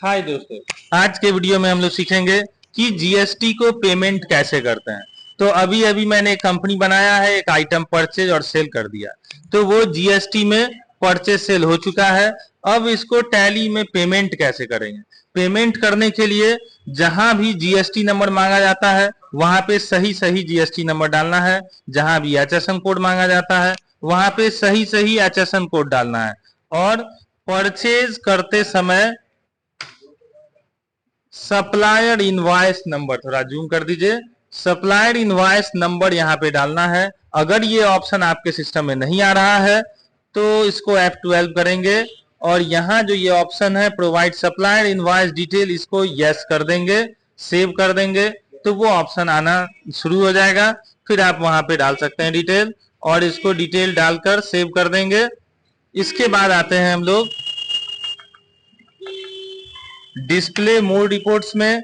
हाय दोस्तों, आज के वीडियो में हम लोग सीखेंगे कि जीएसटी को पेमेंट कैसे करते हैं। तो अभी अभी मैंने एक कंपनी बनाया है, एक आइटम परचेज और सेल कर दिया, तो वो जीएसटी में परचेज सेल हो चुका है। अब इसको टैली में पेमेंट कैसे करेंगे। पेमेंट करने के लिए जहां भी जीएसटी नंबर मांगा जाता है वहां पे सही सही जीएसटी नंबर डालना है। जहां भी एचएसएन कोड मांगा जाता है वहां पे सही सही एचएसएन कोड डालना है। और परचेज करते समय सप्लायर इनवॉइस नंबर, थोड़ा जूम कर दीजिए, सप्लायर इनवॉइस नंबर यहाँ पे डालना है। अगर ये ऑप्शन आपके सिस्टम में नहीं आ रहा है तो इसको F12 करेंगे और यहाँ जो ये ऑप्शन है प्रोवाइड सप्लायर इनवॉइस डिटेल, इसको यस कर देंगे, सेव कर देंगे, तो वो ऑप्शन आना शुरू हो जाएगा। फिर आप वहां पे डाल सकते हैं डिटेल और इसको डिटेल डालकर सेव कर देंगे। इसके बाद आते हैं हम लोग डिस्प्ले मोर रिपोर्ट्स में।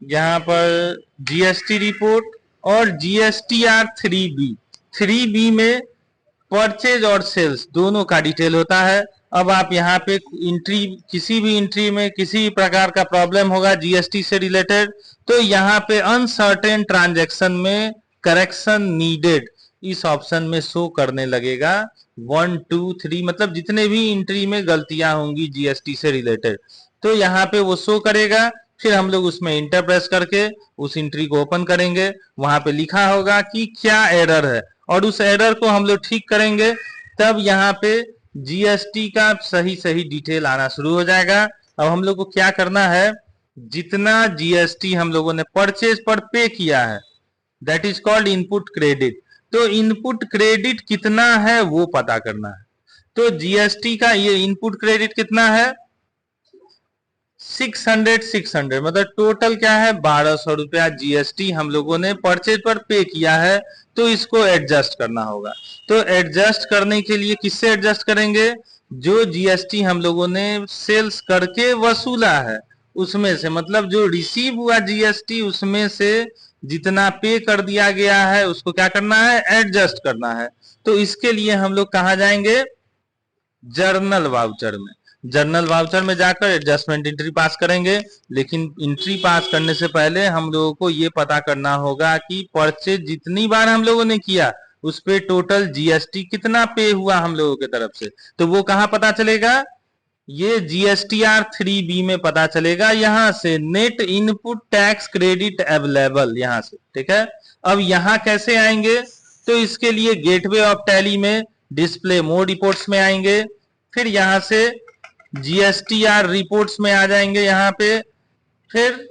यहाँ पर जीएसटी रिपोर्ट और जीएसटीआर 3B में परचेज और सेल्स दोनों का डिटेल होता है। अब आप यहाँ पे एंट्री, किसी भी एंट्री में किसी भी प्रकार का प्रॉब्लम होगा जीएसटी से रिलेटेड, तो यहाँ पे अनसर्टेन ट्रांजैक्शन में करेक्शन नीडेड इस ऑप्शन में शो करने लगेगा। 1 2 3 मतलब जितने भी एंट्री में गलतियां होंगी जीएसटी से रिलेटेड, तो यहाँ पे वो शो करेगा। फिर हम लोग उसमें इंटर प्रेस करके उस एंट्री को ओपन करेंगे, वहां पे लिखा होगा कि क्या एरर है और उस एरर को हम लोग ठीक करेंगे। तब यहाँ पे जीएसटी का सही सही डिटेल आना शुरू हो जाएगा। अब हम लोग को क्या करना है, जितना जीएसटी हम लोगों ने परचेज पर पे किया है that is called input credit, तो इनपुट क्रेडिट कितना है वो पता करना है। तो जीएसटी का ये इनपुट क्रेडिट कितना है, 600 मतलब टोटल क्या है 1200 रुपया जीएसटी हम लोगों ने परचेज पर पे किया है। तो इसको एडजस्ट करना होगा। तो एडजस्ट करने के लिए किससे एडजस्ट करेंगे, जो जीएसटी हम लोगों ने सेल्स करके वसूला है उसमें से, मतलब जो रिसीव हुआ जीएसटी उसमें से जितना पे कर दिया गया है उसको क्या करना है, एडजस्ट करना है। तो इसके लिए हम लोग कहाँ जाएंगे, जर्नल वाउचर में। जर्नल वाउचर में जाकर एडजस्टमेंट एंट्री पास करेंगे। लेकिन एंट्री पास करने से पहले हम लोगों को ये पता करना होगा कि परचेज जितनी बार हम लोगों ने किया उस पे टोटल जीएसटी कितना पे हुआ हम लोगों की तरफ से। तो वो कहां पता चलेगा, ये जीएसटीआर 3B में पता चलेगा। यहां से net input tax credit available, यहां से, ठीक है। अब यहां कैसे आएंगे, तो इसके लिए गेटवे ऑफ टैली में डिस्प्ले मोर रिपोर्ट्स में आएंगे, फिर यहां से जीएसटीआर रिपोर्ट्स में आ जाएंगे यहाँ पे, फिर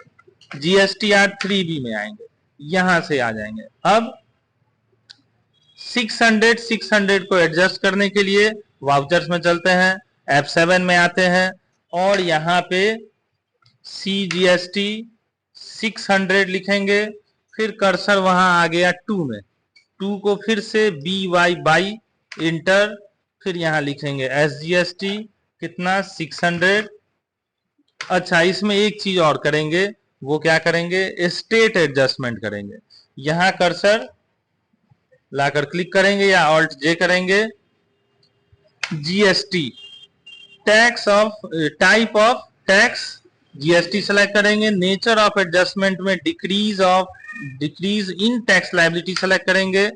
जीएसटीआर 3B में आएंगे, यहां से आ जाएंगे। अब 600 को एडजस्ट करने के लिए वाउचर्स में चलते हैं, F7 में आते हैं और यहाँ पे CGST 600 लिखेंगे। फिर कर्सर वहां आ गया 2 में, 2 को फिर से BY बाई इंटर, फिर यहाँ लिखेंगे SGST कितना 600। अच्छा, इसमें एक चीज और करेंगे, वो क्या करेंगे, स्टेट एडजस्टमेंट करेंगे। यहां कर्सर लाकर क्लिक करेंगे या ऑल्ट जे करेंगे, GST tax of type of tax GST select करेंगे। नेचर ऑफ एडजस्टमेंट में decrease in tax liability select करेंगे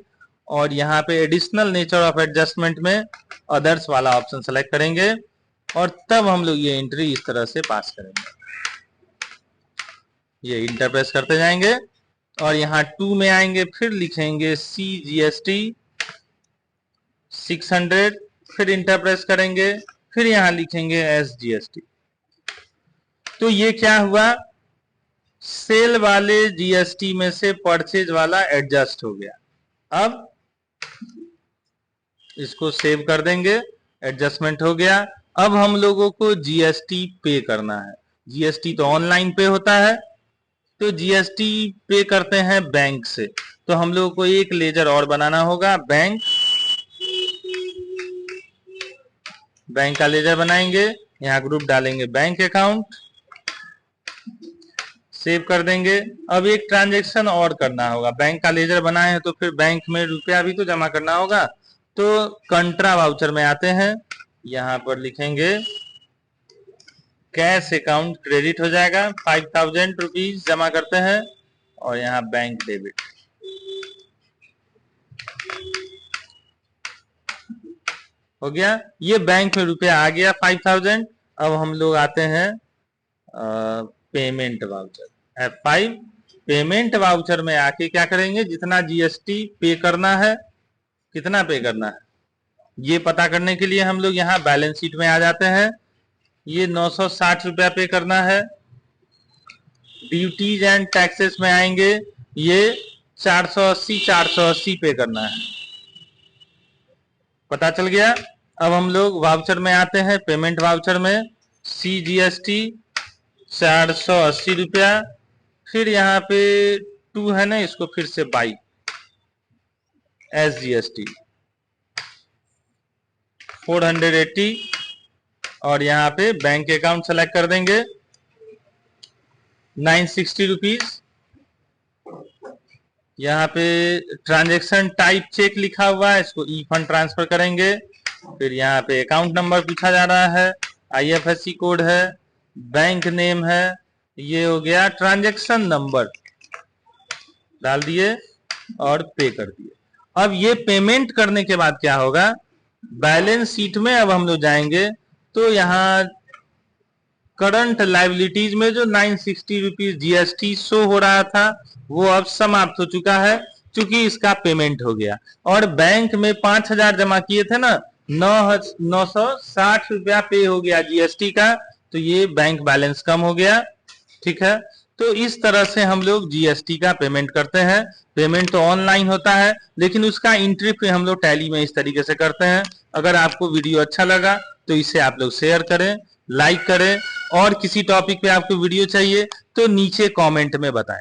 और यहाँ पे एडिशनल नेचर ऑफ एडजस्टमेंट में अदर्स वाला ऑप्शन सेलेक्ट करेंगे और तब हम लोग ये एंट्री इस तरह से पास करेंगे। ये इंटर प्रेस करते जाएंगे और यहाँ 2 में आएंगे, फिर लिखेंगे CGST 600, फिर इंटर प्रेस करेंगे, फिर यहाँ लिखेंगे SGST। तो ये क्या हुआ, सेल वाले जीएसटी में से परचेज वाला एडजस्ट हो गया। अब इसको सेव कर देंगे, एडजस्टमेंट हो गया। अब हम लोगों को जीएसटी पे करना है। जीएसटी तो ऑनलाइन पे होता है, तो जीएसटी पे करते हैं बैंक से। तो हम लोगों को एक लेजर और बनाना होगा, बैंक का लेजर बनाएंगे, यहाँ ग्रुप डालेंगे बैंक अकाउंट, सेव कर देंगे। अब एक ट्रांजैक्शन और करना होगा, बैंक का लेजर बनाए हैं तो फिर बैंक में रुपया भी तो जमा करना होगा। तो कंट्रा वाउचर में आते हैं, यहाँ पर लिखेंगे कैश अकाउंट क्रेडिट हो जाएगा, 5000 रुपीज जमा करते हैं और यहाँ बैंक डेबिट हो गया। ये बैंक में रुपया आ गया 5000। अब हम लोग आते हैं payment voucher, F5 payment voucher में आके क्या करेंगे, जितना जीएसटी पे करना है, कितना पे करना है ये पता करने के लिए हम लोग यहाँ बैलेंस शीट में आ जाते हैं। ये 960 रुपया पे करना है। ड्यूटीज एंड टैक्सेस में आएंगे, ये 480 पे करना है। पता चल गया। अब हम लोग वाउचर में आते हैं, पेमेंट वाउचर में CGST 480 रुपया, फिर यहाँ पे 2 है ना, इसको फिर से बाई SGST 480 और यहाँ पे बैंक अकाउंट सेलेक्ट कर देंगे 960 रुपीज। यहाँ पे ट्रांजैक्शन टाइप चेक लिखा हुआ है, इसको ई फंड ट्रांसफर करेंगे। फिर यहाँ पे अकाउंट नंबर पूछा जा रहा है, IFSC कोड है, बैंक नेम है, ये हो गया। ट्रांजैक्शन नंबर डाल दिए और पे कर दिए। अब ये पेमेंट करने के बाद क्या होगा, बैलेंस शीट में अब हम लोग जाएंगे तो यहाँ करंट लायबिलिटीज में जो 960 रुपीज जीएसटी शो हो रहा था वो अब समाप्त हो चुका है, क्योंकि इसका पेमेंट हो गया। और बैंक में 5000 जमा किए थे ना, 960 रुपया पे हो गया जीएसटी का, तो ये बैंक बैलेंस कम हो गया। ठीक है, तो इस तरह से हम लोग जीएसटी का पेमेंट करते हैं। पेमेंट तो ऑनलाइन होता है, लेकिन उसका एंट्री पे हम लोग टैली में इस तरीके से करते हैं। अगर आपको वीडियो अच्छा लगा तो इसे आप लोग शेयर करें, लाइक करें, और किसी टॉपिक पे आपको वीडियो चाहिए तो नीचे कमेंट में बताएं।